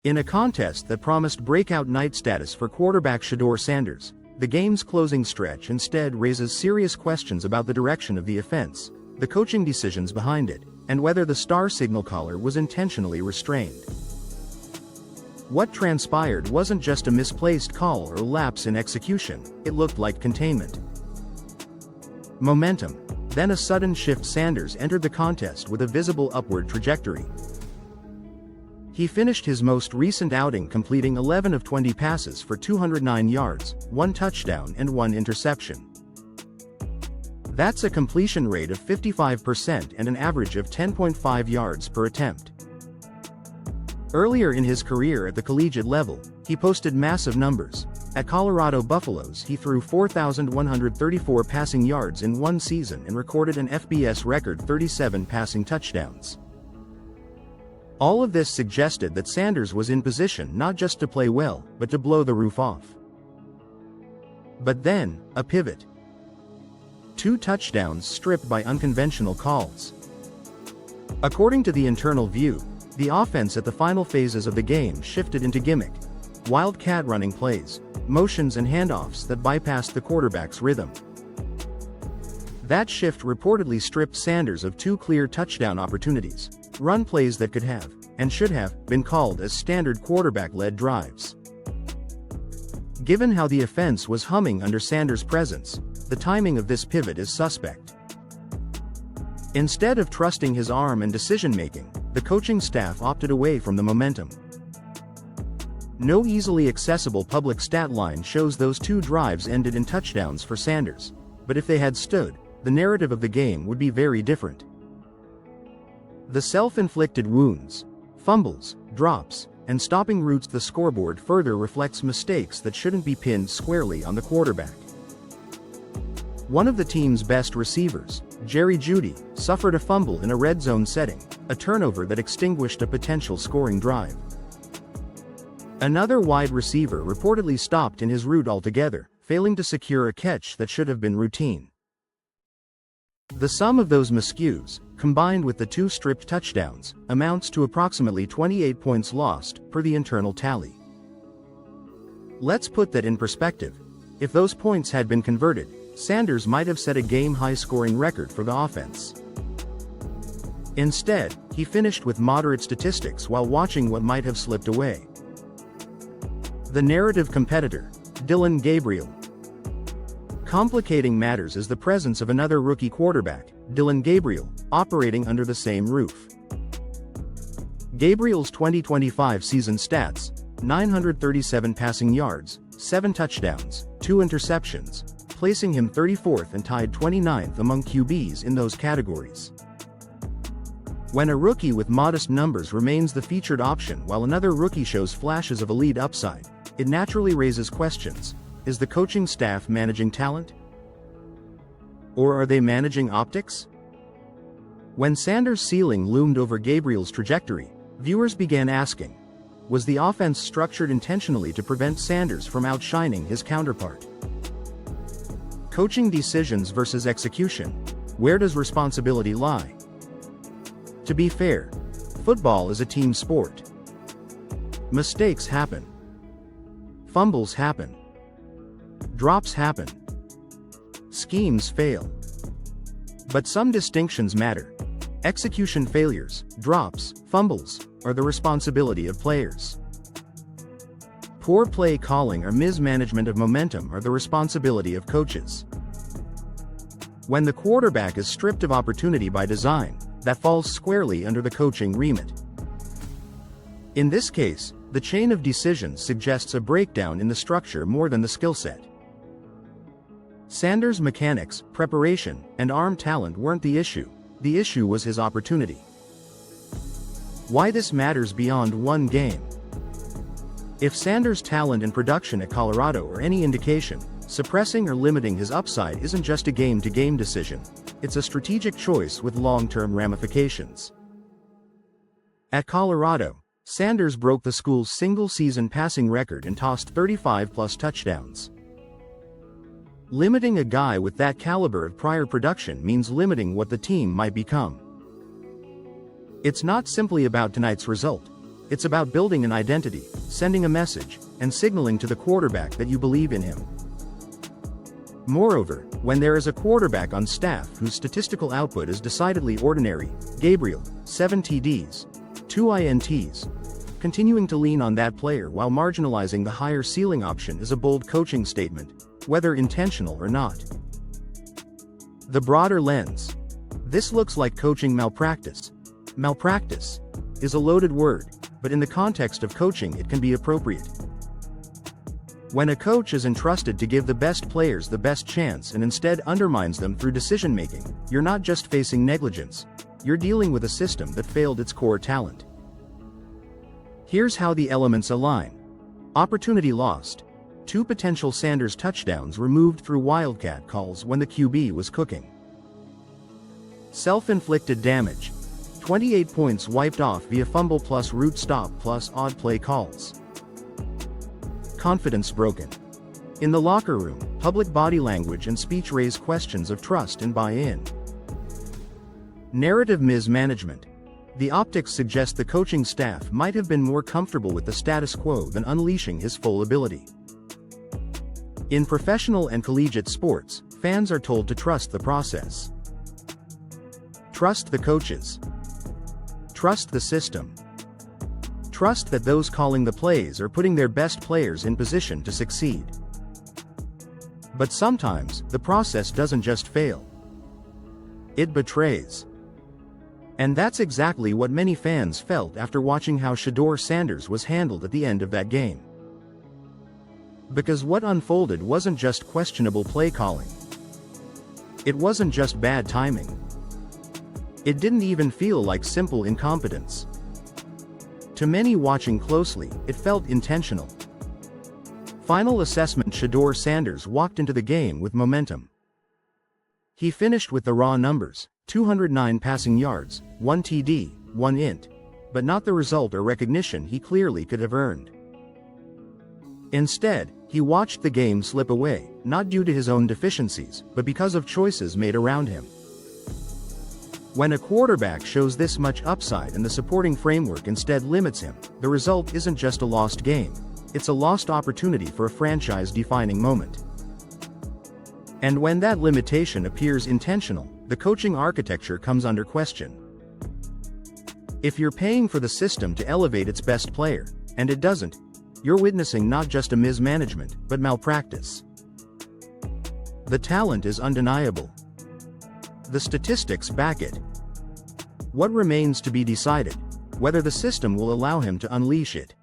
In a contest that promised breakout night status for quarterback Shedeur Sanders, the game's closing stretch instead raises serious questions about the direction of the offense, the coaching decisions behind it, and whether the star signal caller was intentionally restrained. What transpired wasn't just a misplaced call or lapse in execution, it looked like containment. Momentum. Then a sudden shift. Sanders entered the contest with a visible upward trajectory. He finished his most recent outing completing 11 of 20 passes for 209 yards, 1 touchdown and 1 interception. That's a completion rate of 55% and an average of 10.5 yards per attempt. Earlier in his career at the collegiate level, he posted massive numbers. At Colorado Buffaloes, he threw 4,134 passing yards in one season and recorded an FBS record 37 passing touchdowns. All of this suggested that Sanders was in position not just to play well, but to blow the roof off. But then, a pivot. 2 touchdowns stripped by unconventional calls. According to the internal view, the offense at the final phases of the game shifted into gimmick, wildcat running plays, motions and handoffs that bypassed the quarterback's rhythm. That shift reportedly stripped Sanders of 2 clear touchdown opportunities, run plays that could have, and should have, been called as standard quarterback-led drives. Given how the offense was humming under Sanders' presence, the timing of this pivot is suspect. Instead of trusting his arm and decision-making, the coaching staff opted away from the momentum. No easily accessible public stat line shows those 2 drives ended in touchdowns for Sanders, but if they had stood, the narrative of the game would be very different. The self-inflicted wounds, fumbles, drops, and stopping routes the scoreboard further reflects mistakes that shouldn't be pinned squarely on the quarterback. One of the team's best receivers, Jerry Jeudy, suffered a fumble in a red zone setting, a turnover that extinguished a potential scoring drive. Another wide receiver reportedly stopped in his route altogether, failing to secure a catch that should have been routine. The sum of those miscues, combined with the 2 stripped touchdowns, amounts to approximately 28 points lost, per the internal tally. Let's put that in perspective. If those points had been converted, Sanders might have set a game-high scoring record for the offense. Instead, he finished with moderate statistics while watching what might have slipped away. The narrative competitor, Dillon Gabriel. Complicating matters is the presence of another rookie quarterback, Dillon Gabriel, operating under the same roof. Gabriel's 2025 season stats: 937 passing yards, 7 touchdowns, 2 interceptions, placing him 34th and tied 29th among QBs in those categories. When a rookie with modest numbers remains the featured option while another rookie shows flashes of elite upside, it naturally raises questions. Is the coaching staff managing talent? Or are they managing optics? When Sanders' ceiling loomed over Gabriel's trajectory, viewers began asking, was the offense structured intentionally to prevent Sanders from outshining his counterpart? Coaching decisions versus execution. Where does responsibility lie? To be fair, football is a team sport. Mistakes happen. Fumbles happen. Drops happen. Schemes fail. But some distinctions matter. Execution failures, drops, fumbles, are the responsibility of players. Poor play calling or mismanagement of momentum are the responsibility of coaches. When the quarterback is stripped of opportunity by design, that falls squarely under the coaching remit. In this case, the chain of decisions suggests a breakdown in the structure more than the skill set. Sanders' mechanics, preparation, and arm talent weren't the issue was his opportunity. Why this matters beyond one game. If Sanders' talent and production at Colorado are any indication, suppressing or limiting his upside isn't just a game-to-game decision, it's a strategic choice with long-term ramifications. At Colorado, Sanders broke the school's single-season passing record and tossed 35-plus touchdowns. Limiting a guy with that caliber of prior production means limiting what the team might become. It's not simply about tonight's result. It's about building an identity, sending a message, and signaling to the quarterback that you believe in him. Moreover, when there is a quarterback on staff whose statistical output is decidedly ordinary, Gabriel, 7 TDs, 2 INTs, continuing to lean on that player while marginalizing the higher ceiling option is a bold coaching statement, whether intentional or not. The broader lens. This looks like coaching malpractice. Malpractice is a loaded word, but in the context of coaching it can be appropriate. When a coach is entrusted to give the best players the best chance and instead undermines them through decision-making, you're not just facing negligence, you're dealing with a system that failed its core talent. Here's how the elements align. Opportunity lost. 2 potential Sanders touchdowns removed through wildcat calls when the QB was cooking. Self-inflicted damage. 28 points wiped off via fumble plus route stop plus odd play calls. Confidence broken. In the locker room, public body language and speech raise questions of trust and buy-in. Narrative mismanagement. The optics suggest the coaching staff might have been more comfortable with the status quo than unleashing his full ability. In professional and collegiate sports, fans are told to trust the process. Trust the coaches. Trust the system. Trust that those calling the plays are putting their best players in position to succeed. But sometimes, the process doesn't just fail. It betrays. And that's exactly what many fans felt after watching how Shedeur Sanders was handled at the end of that game. Because what unfolded wasn't just questionable play calling. It wasn't just bad timing. It didn't even feel like simple incompetence. To many watching closely, it felt intentional. Final assessment: Shedeur Sanders walked into the game with momentum. He finished with the raw numbers, 209 passing yards, 1 TD, 1 INT, but not the result or recognition he clearly could have earned. Instead, he watched the game slip away, not due to his own deficiencies, but because of choices made around him. When a quarterback shows this much upside and the supporting framework instead limits him, the result isn't just a lost game, it's a lost opportunity for a franchise-defining moment. And when that limitation appears intentional, the coaching architecture comes under question. If you're paying for the system to elevate its best player, and it doesn't, you're witnessing not just a mismanagement, but malpractice. The talent is undeniable. The statistics back it. What remains to be decided: whether the system will allow him to unleash it.